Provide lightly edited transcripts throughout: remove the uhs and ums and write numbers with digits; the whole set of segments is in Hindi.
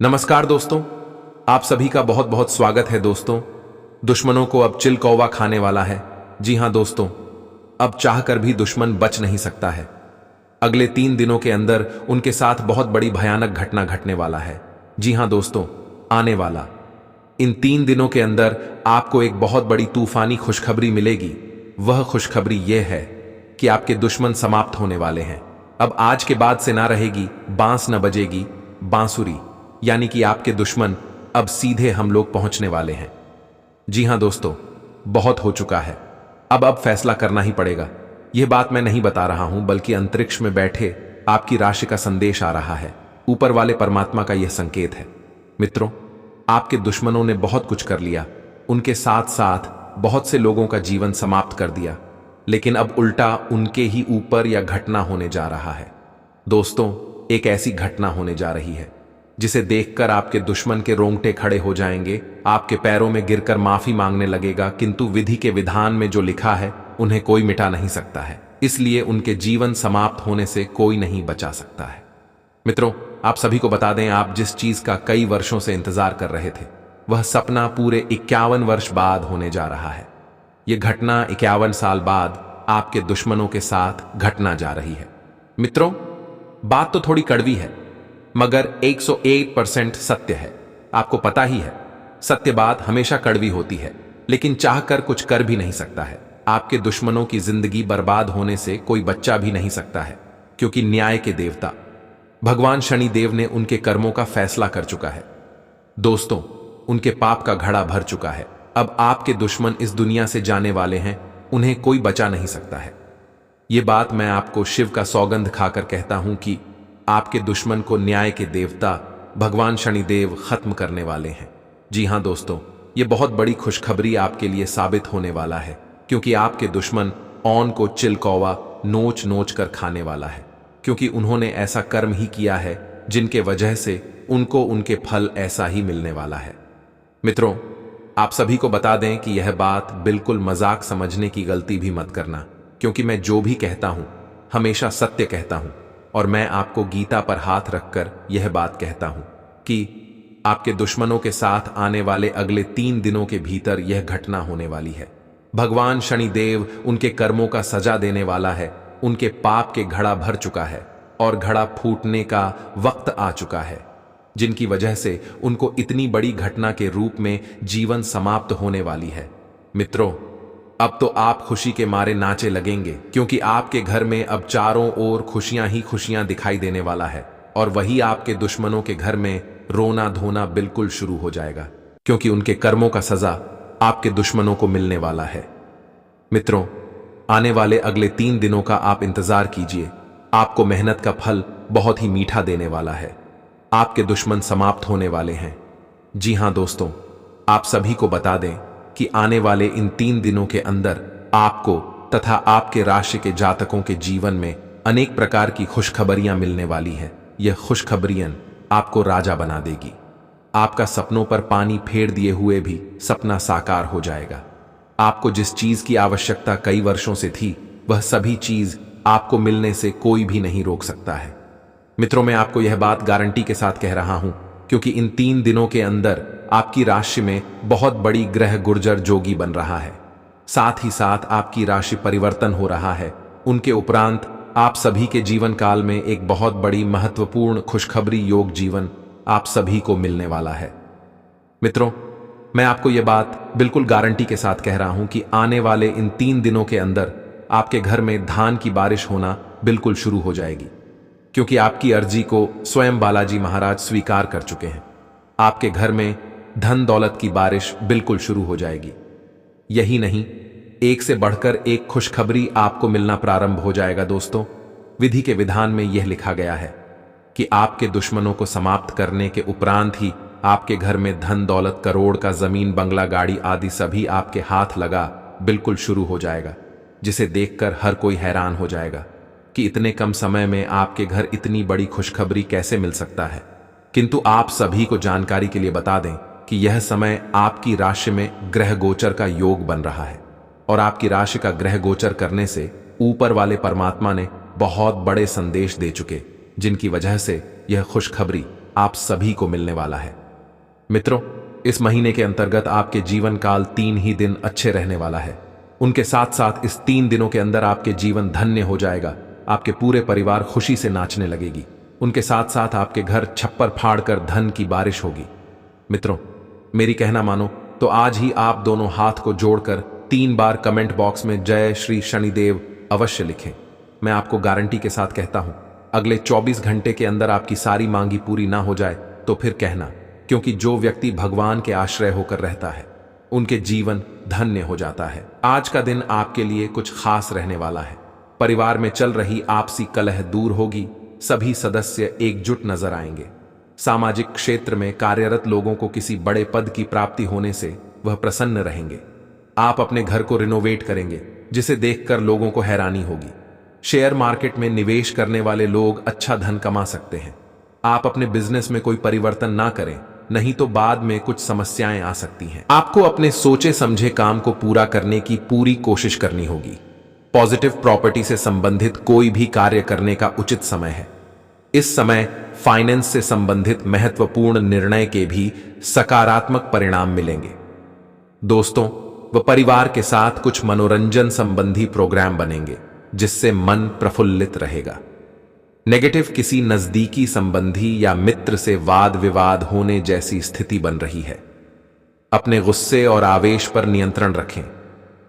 नमस्कार दोस्तों, आप सभी का बहुत बहुत स्वागत है दोस्तों। दुश्मनों को अब चिल कौवा खाने वाला है। जी हां दोस्तों, अब चाहकर भी दुश्मन बच नहीं सकता है। अगले 3 दिनों के अंदर उनके साथ बहुत बड़ी भयानक घटना घटने वाला है। जी हां दोस्तों, आने वाला इन 3 दिनों के अंदर आपको एक बहुत बड़ी तूफानी खुशखबरी मिलेगी। वह खुशखबरी यह है कि आपके दुश्मन समाप्त होने वाले हैं। अब आज के बाद से ना रहेगी बांस न बजेगी बांसुरी, यानी कि आपके दुश्मन अब सीधे हम लोग पहुंचने वाले हैं। जी हां दोस्तों, बहुत हो चुका है। अब फैसला करना ही पड़ेगा। यह बात मैं नहीं बता रहा हूं, बल्कि अंतरिक्ष में बैठे आपकी राशि का संदेश आ रहा है। ऊपर वाले परमात्मा का यह संकेत है। मित्रों, आपके दुश्मनों ने बहुत कुछ कर लिया, उनके साथ साथ बहुत से लोगों का जीवन समाप्त कर दिया, लेकिन अब उल्टा उनके ही ऊपर यह घटना होने जा रहा है। दोस्तों, एक ऐसी घटना होने जा रही है जिसे देखकर आपके दुश्मन के रोंगटे खड़े हो जाएंगे, आपके पैरों में गिरकर माफी मांगने लगेगा, किंतु विधि के विधान में जो लिखा है उन्हें कोई मिटा नहीं सकता है। इसलिए उनके जीवन समाप्त होने से कोई नहीं बचा सकता है। मित्रों, आप सभी को बता दें, आप जिस चीज का कई वर्षों से इंतजार कर रहे थे, वह सपना पूरे 51 वर्ष बाद होने जा रहा है। यह घटना 51 साल बाद आपके दुश्मनों के साथ घटना जा रही है। मित्रों, बात तो थोड़ी कड़वी है, मगर 101% सत्य है। आपको पता ही है, सत्य बात हमेशा कड़वी होती है, लेकिन चाहकर कुछ कर भी नहीं सकता है। आपके दुश्मनों की जिंदगी बर्बाद होने से कोई बच्चा भी नहीं सकता है, क्योंकि न्याय के देवता भगवान शनिदेव ने उनके कर्मों का फैसला कर चुका है। दोस्तों, उनके पाप का घड़ा भर चुका है। अब आपके दुश्मन इस दुनिया से जाने वाले हैं, उन्हें कोई बचा नहीं सकता है। यह बात मैं आपको शिव का सौगंध खाकर कहता हूं कि आपके दुश्मन को न्याय के देवता भगवान शनिदेव खत्म करने वाले हैं। जी हां दोस्तों, यह बहुत बड़ी खुशखबरी आपके लिए साबित होने वाला है, क्योंकि आपके दुश्मन औन को चिल कौवा नोच नोच कर खाने वाला है, क्योंकि उन्होंने ऐसा कर्म ही किया है जिनके वजह से उनको उनके फल ऐसा ही मिलने वाला है। मित्रों, आप सभी को बता दें कि यह बात बिल्कुल मजाक समझने की गलती भी मत करना, क्योंकि मैं जो भी कहता हूं हमेशा सत्य कहता हूं। और मैं आपको गीता पर हाथ रखकर यह बात कहता हूं कि आपके दुश्मनों के साथ आने वाले अगले 3 दिनों के भीतर यह घटना होने वाली है। भगवान शनिदेव उनके कर्मों का सजा देने वाला है। उनके पाप के घड़ा भर चुका है और घड़ा फूटने का वक्त आ चुका है, जिनकी वजह से उनको इतनी बड़ी घटना के रूप में जीवन समाप्त होने वाली है। मित्रों, अब तो आप खुशी के मारे नाचे लगेंगे, क्योंकि आपके घर में अब चारों ओर खुशियां ही खुशियां दिखाई देने वाला है, और वही आपके दुश्मनों के घर में रोना धोना बिल्कुल शुरू हो जाएगा, क्योंकि उनके कर्मों का सजा आपके दुश्मनों को मिलने वाला है। मित्रों, आने वाले अगले 3 दिनों का आप इंतजार कीजिए। आपको मेहनत का फल बहुत ही मीठा देने वाला है। आपके दुश्मन समाप्त होने वाले हैं। जी हां दोस्तों, आप सभी को बता दें कि आने वाले इन 3 दिनों के अंदर आपको तथा आपके राशि के जातकों के जीवन में अनेक प्रकार की खुशखबरियां मिलने वाली है। यह खुशखबरियां आपको राजा बना देगी। आपका सपनों पर पानी फेर दिए हुए भी सपना साकार हो जाएगा। आपको जिस चीज की आवश्यकता कई वर्षों से थी, वह सभी चीज आपको मिलने से कोई भी नहीं रोक सकता है। मित्रों, मैं आपको यह बात गारंटी के साथ कह रहा हूं, क्योंकि इन 3 दिनों के अंदर आपकी राशि में बहुत बड़ी ग्रह गुर्जर जोगी बन रहा है। साथ ही साथ आपकी राशि परिवर्तन हो रहा है। उनके उपरांत आप सभी के जीवन काल में एक बहुत बड़ी महत्वपूर्ण खुशखबरी योग जीवन आप सभी को मिलने वाला है। मित्रों, मैं आपको यह बात बिल्कुल गारंटी के साथ कह रहा हूं कि आने वाले इन 3 दिनों के अंदर आपके घर में धान की बारिश होना बिल्कुल शुरू हो जाएगी, क्योंकि आपकी अर्जी को स्वयं बालाजी महाराज स्वीकार कर चुके हैं। आपके घर में धन दौलत की बारिश बिल्कुल शुरू हो जाएगी। यही नहीं, एक से बढ़कर एक खुशखबरी आपको मिलना प्रारंभ हो जाएगा। दोस्तों, विधि के विधान में यह लिखा गया है कि आपके दुश्मनों को समाप्त करने के उपरांत ही आपके घर में धन दौलत, करोड़ का जमीन, बंगला, गाड़ी आदि सभी आपके हाथ लगा बिल्कुल शुरू हो जाएगा, जिसे देखकर हर कोई हैरान हो जाएगा कि इतने कम समय में आपके घर इतनी बड़ी खुशखबरी कैसे मिल सकता है। किंतु आप सभी को जानकारी के लिए बता दें कि यह समय आपकी राशि में ग्रह गोचर का योग बन रहा है, और आपकी राशि का ग्रह गोचर करने से ऊपर वाले परमात्मा ने बहुत बड़े संदेश दे चुके, जिनकी वजह से यह खुशखबरी आप सभी को मिलने वाला है। मित्रों, इस महीने के अंतर्गत आपके जीवन काल 3 ही दिन अच्छे रहने वाला है। उनके साथ साथ इस 3 दिनों के अंदर आपके जीवन धन्य हो जाएगा। आपके पूरे परिवार खुशी से नाचने लगेगी। उनके साथ साथ आपके घर छप्पर फाड़कर धन की बारिश होगी। मित्रों, मेरी कहना मानो तो आज ही आप दोनों हाथ को जोड़कर 3 बार कमेंट बॉक्स में जय श्री शनिदेव अवश्य लिखें। मैं आपको गारंटी के साथ कहता हूं, अगले 24 घंटे के अंदर आपकी सारी मांगी पूरी ना हो जाए तो फिर कहना, क्योंकि जो व्यक्ति भगवान के आश्रय होकर रहता है उनके जीवन धन्य हो जाता है। आज का दिन आपके लिए कुछ खास रहने वाला है। परिवार में चल रही आपसी कलह दूर होगी। सभी सदस्य एकजुट नजर आएंगे। सामाजिक क्षेत्र में कार्यरत लोगों को किसी बड़े पद की प्राप्ति होने से वह प्रसन्न रहेंगे। आप अपने घर को रिनोवेट करेंगे, जिसे देखकर लोगों को हैरानी होगी। शेयर मार्केट में निवेश करने वाले लोग अच्छा धन कमा सकते हैं। आप अपने बिजनेस में कोई परिवर्तन ना करें, नहीं तो बाद में कुछ समस्याएं आ सकती हैं। आपको अपने सोचे समझे काम को पूरा करने की पूरी कोशिश करनी होगी। पॉजिटिव प्रॉपर्टी से संबंधित कोई भी कार्य करने का उचित समय है। इस समय फाइनेंस से संबंधित महत्वपूर्ण निर्णय के भी सकारात्मक परिणाम मिलेंगे। दोस्तों व परिवार के साथ कुछ मनोरंजन संबंधी प्रोग्राम बनेंगे, जिससे मन प्रफुल्लित रहेगा। नेगेटिव किसी नजदीकी संबंधी या मित्र से वाद विवाद होने जैसी स्थिति बन रही है। अपने गुस्से और आवेश पर नियंत्रण रखें।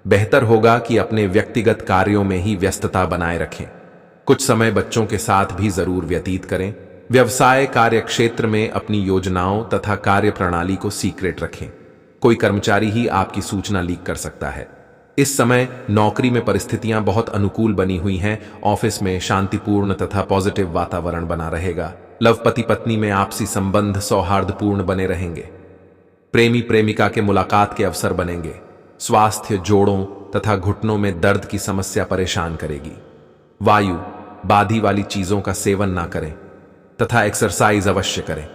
बेहतर होगा कि अपने व्यक्तिगत कार्यों में ही व्यस्तता बनाए रखें। कुछ समय बच्चों के साथ भी जरूर व्यतीत करें। व्यवसाय कार्य क्षेत्र में अपनी योजनाओं तथा कार्य प्रणाली को सीक्रेट रखें। कोई कर्मचारी ही आपकी सूचना लीक कर सकता है। इस समय नौकरी में परिस्थितियां बहुत अनुकूल बनी हुई हैं। ऑफिस में शांतिपूर्ण तथा पॉजिटिव वातावरण बना रहेगा। लव पति पत्नी में आपसी संबंध सौहार्दपूर्ण बने रहेंगे। प्रेमी प्रेमिका के मुलाकात के अवसर बनेंगे। स्वास्थ्य जोड़ों तथा घुटनों में दर्द की समस्या परेशान करेगी। वायु बाधी वाली चीजों का सेवन ना करें तथा एक्सरसाइज अवश्य करें।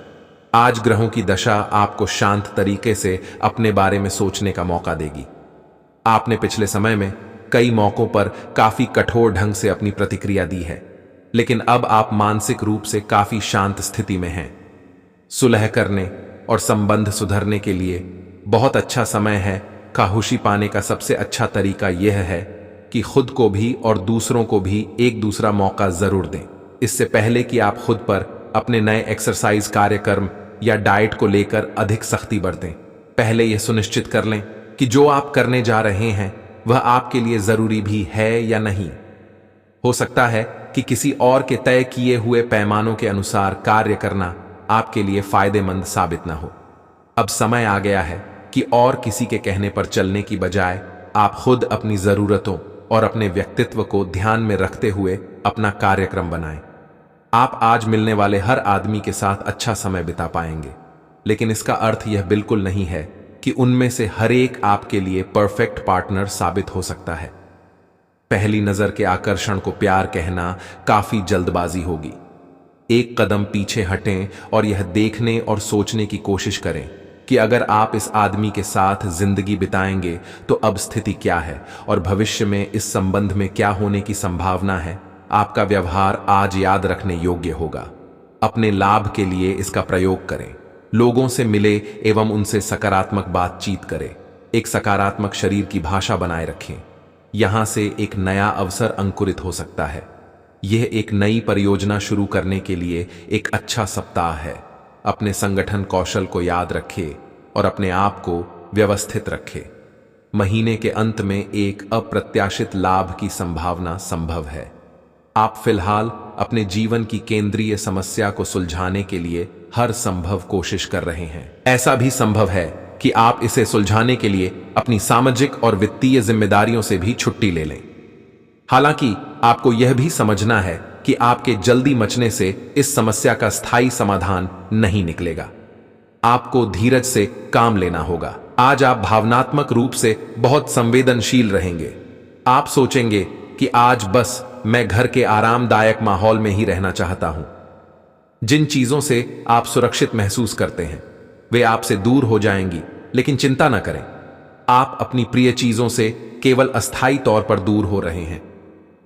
आज ग्रहों की दशा आपको शांत तरीके से अपने बारे में सोचने का मौका देगी। आपने पिछले समय में कई मौकों पर काफी कठोर ढंग से अपनी प्रतिक्रिया दी है, लेकिन अब आप मानसिक रूप से काफी शांत स्थिति में हैं। सुलह करने और संबंध सुधरने के लिए बहुत अच्छा समय है। खामोशी पाने का सबसे अच्छा तरीका यह है कि खुद को भी और दूसरों को भी एक दूसरा मौका जरूर दें। इससे पहले कि आप खुद पर अपने नए एक्सरसाइज कार्यक्रम या डाइट को लेकर अधिक सख्ती बरतें, पहले यह सुनिश्चित कर लें कि जो आप करने जा रहे हैं वह आपके लिए जरूरी भी है या नहीं। हो सकता है कि किसी और के तय किए हुए पैमानों के अनुसार कार्य करना आपके लिए फायदेमंद साबित ना हो। अब समय आ गया है कि और किसी के कहने पर चलने की बजाय आप खुद अपनी जरूरतों और अपने व्यक्तित्व को ध्यान में रखते हुए अपना कार्यक्रम बनाएं। आप आज मिलने वाले हर आदमी के साथ अच्छा समय बिता पाएंगे, लेकिन इसका अर्थ यह बिल्कुल नहीं है कि उनमें से हर एक आपके लिए परफेक्ट पार्टनर साबित हो सकता है। पहली नजर के आकर्षण को प्यार कहना काफी जल्दबाजी होगी। एक कदम पीछे हटें और यह देखने और सोचने की कोशिश करें कि अगर आप इस आदमी के साथ जिंदगी बिताएंगे तो अब स्थिति क्या है और भविष्य में इस संबंध में क्या होने की संभावना है। आपका व्यवहार आज याद रखने योग्य होगा। अपने लाभ के लिए इसका प्रयोग करें। लोगों से मिले एवं उनसे सकारात्मक बातचीत करें। एक सकारात्मक शरीर की भाषा बनाए रखें। यहां से एक नया अवसर अंकुरित हो सकता है। यह एक नई परियोजना शुरू करने के लिए एक अच्छा सप्ताह है। अपने संगठन कौशल को याद रखें और अपने आप को व्यवस्थित रखें। महीने के अंत में एक अप्रत्याशित लाभ की संभावना संभव है। आप फिलहाल अपने जीवन की केंद्रीय समस्या को सुलझाने के लिए हर संभव कोशिश कर रहे हैं। ऐसा भी संभव है कि आप इसे सुलझाने के लिए अपनी सामाजिक और वित्तीय जिम्मेदारियों से भी छुट्टी ले लें। हालांकि आपको यह भी समझना है कि आपके जल्दी मचने से इस समस्या का स्थायी समाधान नहीं निकलेगा। आपको धीरज से काम लेना होगा। आज आप भावनात्मक रूप से बहुत संवेदनशील रहेंगे। आप सोचेंगे कि आज बस मैं घर के आरामदायक माहौल में ही रहना चाहता हूं। जिन चीजों से आप सुरक्षित महसूस करते हैं वे आपसे दूर हो जाएंगी, लेकिन चिंता न करें, आप अपनी प्रिय चीजों से केवल अस्थायी तौर पर दूर हो रहे हैं।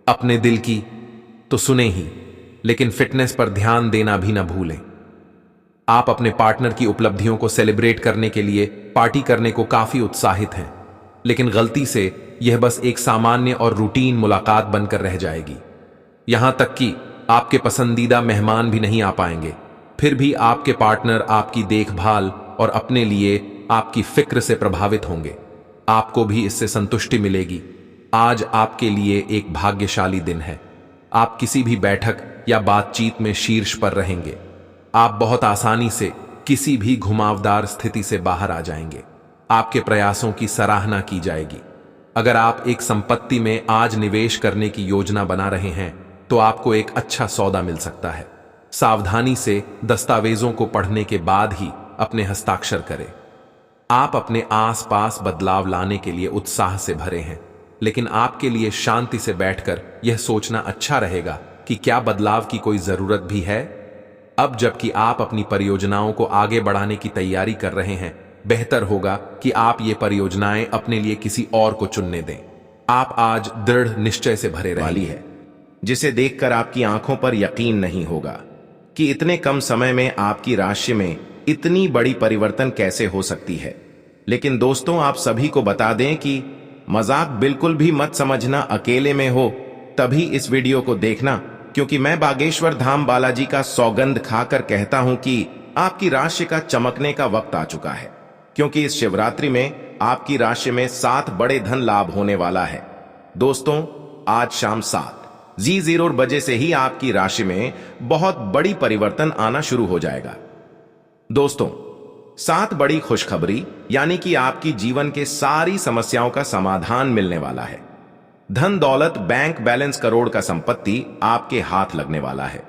अपने दिल की तो सुने ही, लेकिन फिटनेस पर ध्यान देना भी न भूलें। आप अपने पार्टनर की उपलब्धियों को सेलिब्रेट करने के लिए पार्टी करने को काफी उत्साहित हैं, लेकिन गलती से यह बस एक सामान्य और रूटीन मुलाकात बनकर रह जाएगी। यहां तक कि आपके पसंदीदा मेहमान भी नहीं आ पाएंगे। फिर भी आपके पार्टनर आपकी देखभाल और अपने लिए आपकी फिक्र से प्रभावित होंगे। आपको भी इससे संतुष्टि मिलेगी। आज आपके लिए एक भाग्यशाली दिन है। आप किसी भी बैठक या बातचीत में शीर्ष पर रहेंगे। आप बहुत आसानी से किसी भी घुमावदार स्थिति से बाहर आ जाएंगे। आपके प्रयासों की सराहना की जाएगी। अगर आप एक संपत्ति में आज निवेश करने की योजना बना रहे हैं तो आपको एक अच्छा सौदा मिल सकता है। सावधानी से दस्तावेजों को पढ़ने के बाद ही अपने हस्ताक्षर करें। आप अपने आसपास बदलाव लाने के लिए उत्साह से भरे हैं, लेकिन आपके लिए शांति से बैठकर यह सोचना अच्छा रहेगा कि क्या बदलाव की कोई जरूरत भी है। अब जबकि आप अपनी परियोजनाओं को आगे बढ़ाने की तैयारी कर रहे हैं, बेहतर होगा कि आप ये परियोजनाएं अपने लिए किसी और को चुनने दें। आप आज दृढ़ निश्चय से भरे वाली है, जिसे देखकर आपकी आंखों पर यकीन नहीं होगा कि इतने कम समय में आपकी राशि में इतनी बड़ी परिवर्तन कैसे हो सकती है। लेकिन दोस्तों, आप सभी को बता दें कि मजाक बिल्कुल भी मत समझना। अकेले में हो तभी इस वीडियो को देखना, क्योंकि मैं बागेश्वर धाम बालाजी का सौगंध खाकर कहता हूं कि आपकी राशि का चमकने का वक्त आ चुका है। क्योंकि इस शिवरात्रि में आपकी राशि में 7 बड़े धन लाभ होने वाला है। दोस्तों, आज शाम 7:00 बजे से ही आपकी राशि में बहुत बड़ी परिवर्तन आना शुरू हो जाएगा। दोस्तों, 7 बड़ी खुशखबरी, यानी कि आपकी जीवन के सारी समस्याओं का समाधान मिलने वाला है। धन दौलत, बैंक बैलेंस, करोड़ का संपत्ति आपके हाथ लगने वाला है।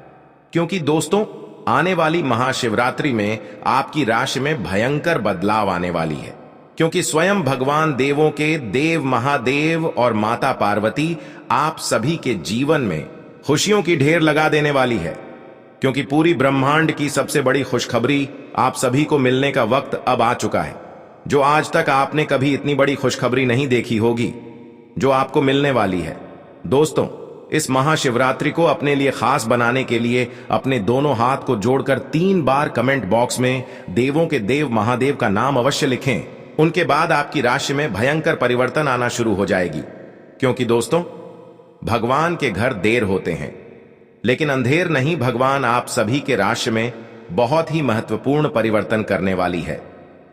क्योंकि दोस्तों, आने वाली महाशिवरात्रि में आपकी राशि में भयंकर बदलाव आने वाली है। क्योंकि स्वयं भगवान देवों के देव महादेव और माता पार्वती आप सभी के जीवन में खुशियों की ढेर लगा देने वाली है। क्योंकि पूरी ब्रह्मांड की सबसे बड़ी खुशखबरी आप सभी को मिलने का वक्त अब आ चुका है। जो आज तक आपने कभी इतनी बड़ी खुशखबरी नहीं देखी होगी, जो आपको मिलने वाली है। दोस्तों, इस महाशिवरात्रि को अपने लिए खास बनाने के लिए अपने दोनों हाथ को जोड़कर 3 बार कमेंट बॉक्स में देवों के देव महादेव का नाम अवश्य लिखें। उनके बाद आपकी राशि में भयंकर परिवर्तन आना शुरू हो जाएगी। क्योंकि दोस्तों, भगवान के घर देर होते हैं, लेकिन अंधेर नहीं। भगवान आप सभी के राशि में बहुत ही महत्वपूर्ण परिवर्तन करने वाली है।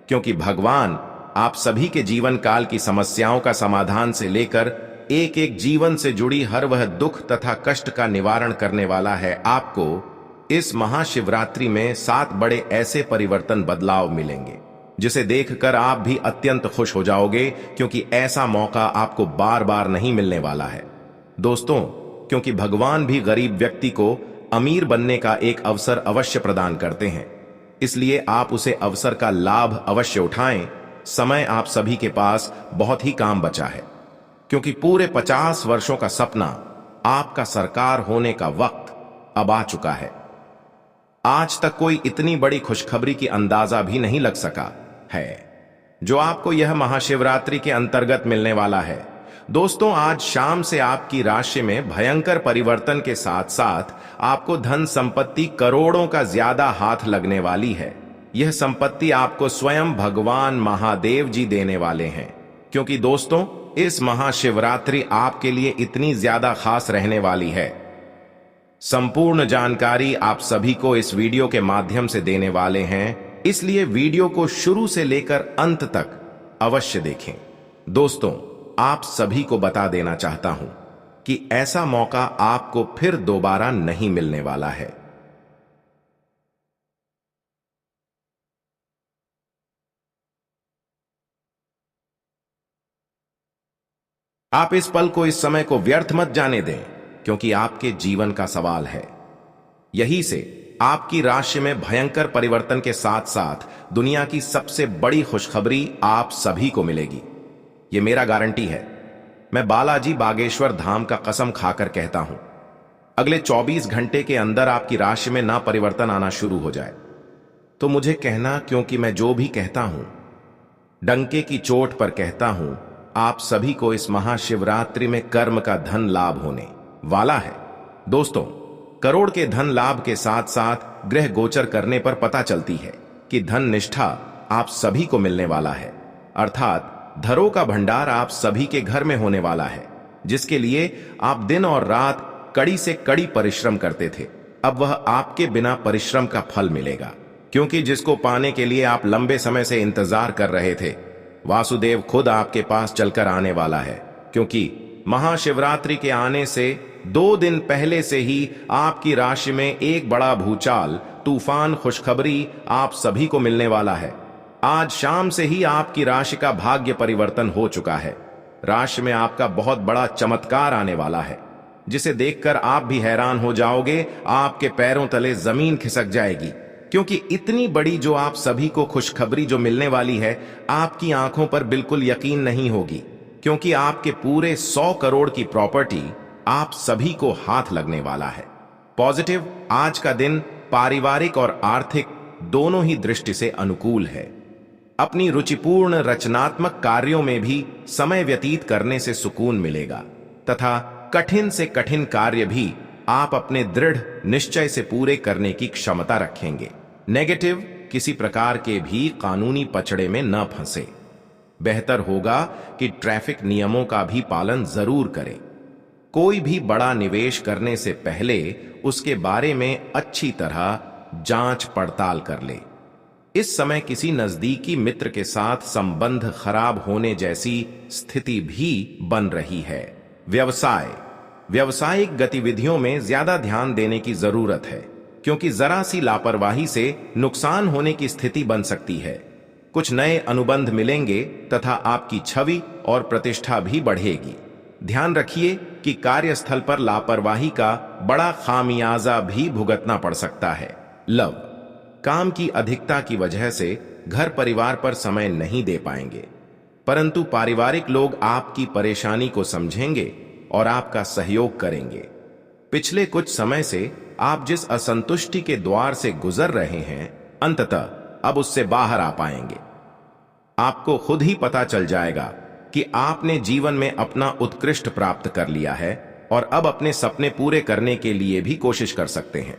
क्योंकि भगवान आप सभी के जीवन काल की समस्याओं का समाधान से लेकर एक एक जीवन से जुड़ी हर वह दुख तथा कष्ट का निवारण करने वाला है। आपको इस महाशिवरात्रि में 7 बड़े ऐसे परिवर्तन बदलाव मिलेंगे, जिसे देखकर आप भी अत्यंत खुश हो जाओगे। क्योंकि ऐसा मौका आपको बार बार नहीं मिलने वाला है। दोस्तों, क्योंकि भगवान भी गरीब व्यक्ति को अमीर बनने का एक अवसर अवश्य प्रदान करते हैं, इसलिए आप उसे अवसर का लाभ अवश्य उठाएं। समय आप सभी के पास बहुत ही काम बचा है। क्योंकि पूरे 50 वर्षों का सपना आपका सरकार होने का वक्त अब आ चुका है। आज तक कोई इतनी बड़ी खुशखबरी की अंदाजा भी नहीं लग सका है, जो आपको यह महाशिवरात्रि के अंतर्गत मिलने वाला है। दोस्तों, आज शाम से आपकी राशि में भयंकर परिवर्तन के साथ साथ आपको धन संपत्ति करोड़ों का ज्यादा हाथ लगने वाली है। यह संपत्ति आपको स्वयं भगवान महादेव जी देने वाले हैं। क्योंकि दोस्तों, इस महाशिवरात्रि आपके लिए इतनी ज्यादा खास रहने वाली है। संपूर्ण जानकारी आप सभी को इस वीडियो के माध्यम से देने वाले हैं, इसलिए वीडियो को शुरू से लेकर अंत तक अवश्य देखें। दोस्तों, आप सभी को बता देना चाहता हूं कि ऐसा मौका आपको फिर दोबारा नहीं मिलने वाला है। आप इस पल को, इस समय को व्यर्थ मत जाने दें, क्योंकि आपके जीवन का सवाल है। यही से आपकी राशि में भयंकर परिवर्तन के साथ साथ दुनिया की सबसे बड़ी खुशखबरी आप सभी को मिलेगी। यह मेरा गारंटी है। मैं बालाजी बागेश्वर धाम का कसम खाकर कहता हूं, अगले 24 घंटे के अंदर आपकी राशि में ना परिवर्तन आना शुरू हो जाए तो मुझे कहना, क्योंकि मैं जो भी कहता हूं डंके की चोट पर कहता हूं। आप सभी को इस महाशिवरात्रि में कर्म का धन लाभ होने वाला है। दोस्तों, करोड़ के धन लाभ के साथ साथ ग्रह गोचर करने पर पता चलती है कि धन निष्ठा आप सभी को मिलने वाला है, अर्थात धरों का भंडार आप सभी के घर में होने वाला है, जिसके लिए आप दिन और रात कड़ी से कड़ी परिश्रम करते थे। अब वह आपके बिना परिश्रम का फल मिलेगा, क्योंकि जिसको पाने के लिए आप लंबे समय से इंतजार कर रहे थे, वासुदेव खुद आपके पास चलकर आने वाला है। क्योंकि महाशिवरात्रि के आने से 2 दिन पहले से ही आपकी राशि में एक बड़ा भूचाल, तूफान, खुशखबरी आप सभी को मिलने वाला है। आज शाम से ही आपकी राशि का भाग्य परिवर्तन हो चुका है। राशि में आपका बहुत बड़ा चमत्कार आने वाला है, जिसे देखकर आप भी हैरान हो जाओगे। आपके पैरों तले जमीन खिसक जाएगी, क्योंकि इतनी बड़ी जो आप सभी को खुशखबरी जो मिलने वाली है, आपकी आंखों पर बिल्कुल यकीन नहीं होगी, क्योंकि आपके पूरे 100 करोड़ की प्रॉपर्टी आप सभी को हाथ लगने वाला है। पॉजिटिव, आज का दिन पारिवारिक और आर्थिक दोनों ही दृष्टि से अनुकूल है। अपनी रुचिपूर्ण रचनात्मक कार्यों में भी समय व्यतीत करने से सुकून मिलेगा तथा कठिन से कठिन कार्य भी आप अपने दृढ़ निश्चय से पूरे करने की क्षमता रखेंगे। नेगेटिव, किसी प्रकार के भी कानूनी पचड़े में न फंसे। बेहतर होगा कि ट्रैफिक नियमों का भी पालन जरूर करें। कोई भी बड़ा निवेश करने से पहले उसके बारे में अच्छी तरह जांच पड़ताल कर ले। इस समय किसी नजदीकी मित्र के साथ संबंध खराब होने जैसी स्थिति भी बन रही है। व्यवसाय, व्यावसायिक गतिविधियों में ज्यादा ध्यान देने की जरूरत है, क्योंकि जरा सी लापरवाही से नुकसान होने की स्थिति बन सकती है। कुछ नए अनुबंध मिलेंगे तथा आपकी छवि और प्रतिष्ठा भी बढ़ेगी। ध्यान रखिए कि कार्यस्थल पर लापरवाही का बड़ा खामियाजा भी भुगतना पड़ सकता है। लव, काम की अधिकता की वजह से घर परिवार पर समय नहीं दे पाएंगे, परंतु पारिवारिक लोग आपकी परेशानी को समझेंगे और आपका सहयोग करेंगे। पिछले कुछ समय से आप जिस असंतुष्टि के द्वार से गुजर रहे हैं, अंततः अब उससे बाहर आ पाएंगे। आपको खुद ही पता चल जाएगा कि आपने जीवन में अपना उत्कृष्ट प्राप्त कर लिया है और अब अपने सपने पूरे करने के लिए भी कोशिश कर सकते हैं।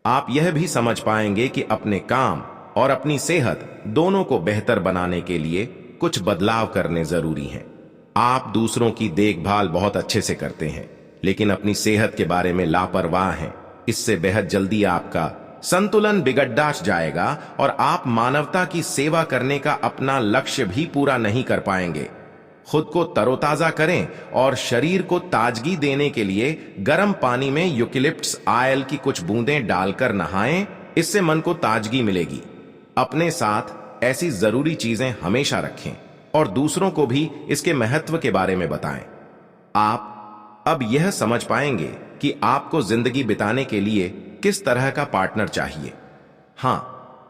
आप यह भी समझ पाएंगे कि अपने काम और अपनी सेहत दोनों को बेहतर बनाने के लिए कुछ बदलाव करने जरूरी हैं। आप दूसरों की देखभाल बहुत अच्छे से करते हैं, लेकिन अपनी सेहत के बारे में लापरवाह हैं। इससे बेहद जल्दी आपका संतुलन बिगड़ जाएगा और आप मानवता की सेवा करने का अपना लक्ष्य भी पूरा नहीं कर पाएंगे। खुद को तरोताजा करें और शरीर को ताजगी देने के लिए गर्म पानी में यूकेलिप्टस ऑयल की कुछ बूंदें डालकर नहाएं। इससे मन को ताजगी मिलेगी। अपने साथ ऐसी जरूरी चीजें हमेशा रखें और दूसरों को भी इसके महत्व के बारे में बताएं। आप अब यह समझ पाएंगे कि आपको जिंदगी बिताने के लिए किस तरह का पार्टनर चाहिए। हां,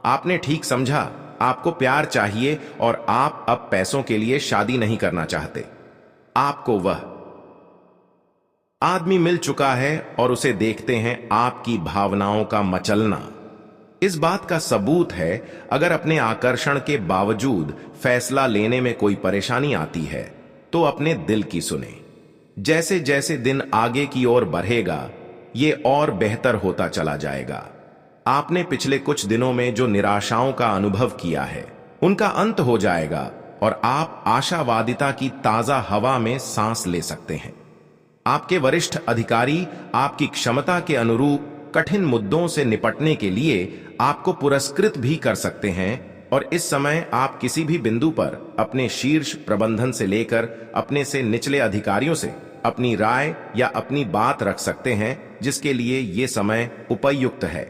आपने ठीक समझा, आपको प्यार चाहिए और आप अब पैसों के लिए शादी नहीं करना चाहते। आपको वह आदमी मिल चुका है और उसे देखते हैं आपकी भावनाओं का मचलना। इस बात का सबूत है, अगर अपने आकर्षण के बावजूद फैसला लेने में कोई परेशानी आती है तो अपने दिल की सुने। जैसे जैसे दिन आगे की ओर बढ़ेगा, ये और बेहतर होता चला जाएगा। आपने पिछले कुछ दिनों में जो निराशाओं का अनुभव किया है, उनका अंत हो जाएगा और आप आशावादिता की ताजा हवा में सांस ले सकते हैं। आपके वरिष्ठ अधिकारी आपकी क्षमता के अनुरूप कठिन मुद्दों से निपटने के लिए आपको पुरस्कृत भी कर सकते हैं और इस समय आप किसी भी बिंदु पर अपने शीर्ष प्रबंधन से लेकर अपने से निचले अधिकारियों से अपनी राय या अपनी बात रख सकते हैं, जिसके लिए ये समय उपयुक्त है।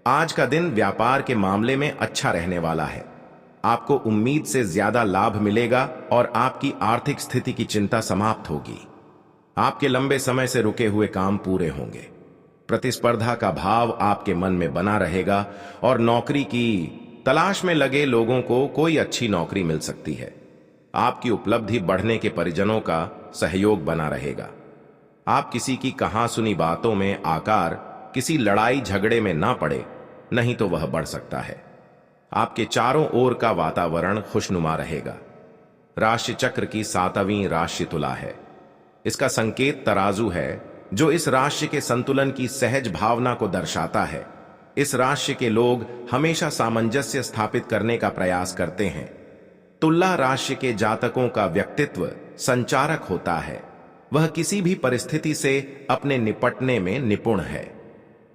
आज का दिन व्यापार के मामले में अच्छा रहने वाला है। आपको उम्मीद से ज्यादा लाभ मिलेगा और आपकी आर्थिक स्थिति की चिंता समाप्त होगी। आपके लंबे समय से रुके हुए काम पूरे होंगे। प्रतिस्पर्धा का भाव आपके मन में बना रहेगा और नौकरी की तलाश में लगे लोगों को कोई अच्छी नौकरी मिल सकती है। आपकी उपलब्धि बढ़ने के परिजनों का सहयोग बना रहेगा। आप किसी की कहा सुनी बातों में आकर किसी लड़ाई झगड़े में ना पड़े, नहीं तो वह बढ़ सकता है। आपके चारों ओर का वातावरण खुशनुमा रहेगा। राशि चक्र की 7वीं राशि तुला है। इसका संकेत तराजू है, जो इस राशि के संतुलन की सहज भावना को दर्शाता है। इस राशि के लोग हमेशा सामंजस्य स्थापित करने का प्रयास करते हैं। तुला राशि के जातकों का व्यक्तित्व संचारक होता है। वह किसी भी परिस्थिति से अपने निपटने में निपुण है।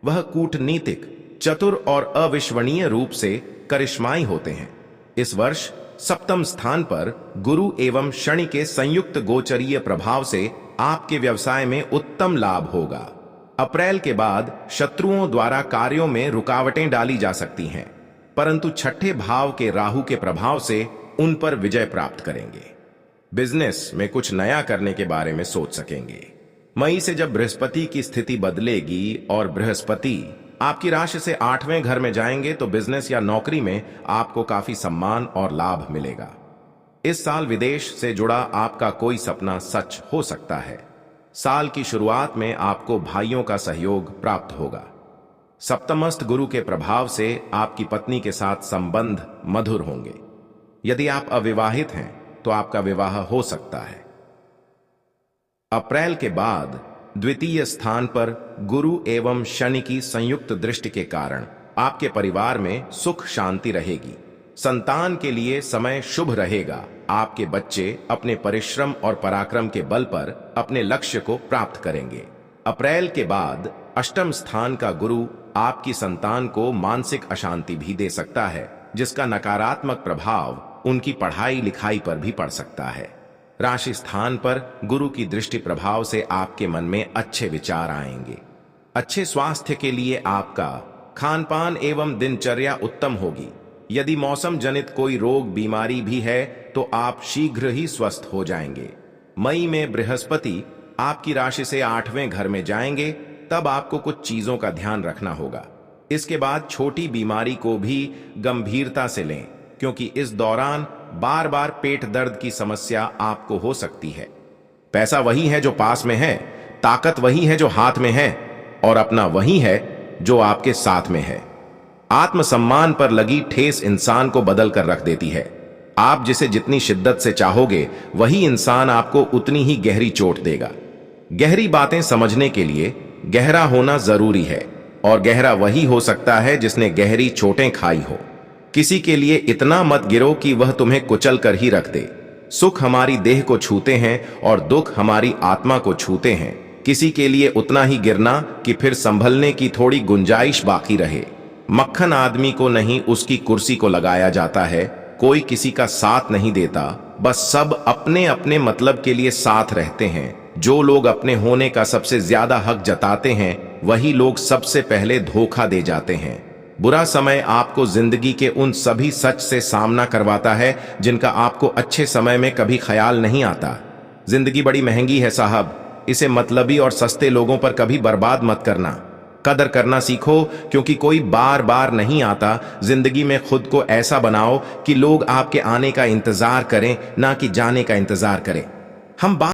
वह कूटनीतिक, चतुर और अविश्वसनीय रूप से करिश्माई होते हैं। इस वर्ष सप्तम स्थान पर गुरु एवं शनि के संयुक्त गोचरीय प्रभाव से आपके व्यवसाय में उत्तम लाभ होगा। अप्रैल के बाद शत्रुओं द्वारा कार्यों में रुकावटें डाली जा सकती हैं, परंतु छठे भाव के राहु के प्रभाव से उन पर विजय प्राप्त करेंगे। बिजनेस में कुछ नया करने के बारे में सोच सकेंगे। मई से जब बृहस्पति की स्थिति बदलेगी और बृहस्पति आपकी राशि से 8वें घर में जाएंगे तो बिजनेस या नौकरी में आपको काफी सम्मान और लाभ मिलेगा। इस साल विदेश से जुड़ा आपका कोई सपना सच हो सकता है। साल की शुरुआत में आपको भाइयों का सहयोग प्राप्त होगा। सप्तमस्थ गुरु के प्रभाव से आपकी पत्नी के साथ संबंध मधुर होंगे। यदि आप अविवाहित हैं तो आपका विवाह हो सकता है। अप्रैल के बाद द्वितीय स्थान पर गुरु एवं शनि की संयुक्त दृष्टि के कारण आपके परिवार में सुख शांति रहेगी। संतान के लिए समय शुभ रहेगा। आपके बच्चे अपने परिश्रम और पराक्रम के बल पर अपने लक्ष्य को प्राप्त करेंगे। अप्रैल के बाद अष्टम स्थान का गुरु आपकी संतान को मानसिक अशांति भी दे सकता है, जिसका नकारात्मक प्रभाव उनकी पढ़ाई लिखाई पर भी पड़ सकता है। राशि स्थान पर गुरु की दृष्टि प्रभाव से आपके मन में अच्छे विचार आएंगे। अच्छे स्वास्थ्य के लिए आपका खान पान एवं दिनचर्या उत्तम होगी। यदि मौसम जनित कोई रोग बीमारी भी है तो आप शीघ्र ही स्वस्थ हो जाएंगे। मई में बृहस्पति आपकी राशि से 8वें घर में जाएंगे, तब आपको कुछ चीजों का ध्यान रखना होगा। इसके बाद छोटी बीमारी को भी गंभीरता से लें, क्योंकि इस दौरान बार बार पेट दर्द की समस्या आपको हो सकती है। पैसा वही है जो पास में है, ताकत वही है जो हाथ में है, और अपना वही है जो आपके साथ में है। आत्मसम्मान पर लगी ठेस इंसान को बदल कर रख देती है। आप जिसे जितनी शिद्दत से चाहोगे, वही इंसान आपको उतनी ही गहरी चोट देगा। गहरी बातें समझने के लिए गहरा होना जरूरी है, और गहरा वही हो सकता है जिसने गहरी चोटें खाई हो। किसी के लिए इतना मत गिरो कि वह तुम्हें कुचल कर ही रख दे। सुख हमारी देह को छूते हैं और दुख हमारी आत्मा को छूते हैं। किसी के लिए उतना ही गिरना कि फिर संभलने की थोड़ी गुंजाइश बाकी रहे। मक्खन आदमी को नहीं, उसकी कुर्सी को लगाया जाता है। कोई किसी का साथ नहीं देता, बस सब अपने अपने मतलब के लिए साथ रहते हैं। जो लोग अपने होने का सबसे ज्यादा हक जताते हैं, वही लोग सबसे पहले धोखा दे जाते हैं। बुरा समय आपको जिंदगी के उन सभी सच से सामना करवाता है जिनका आपको अच्छे समय में कभी ख्याल नहीं आता। जिंदगी बड़ी महंगी है साहब, इसे मतलबी और सस्ते लोगों पर कभी बर्बाद मत करना। कदर करना सीखो, क्योंकि कोई बार बार नहीं आता। जिंदगी में खुद को ऐसा बनाओ कि लोग आपके आने का इंतजार करें, ना कि जाने का इंतजार करें। हम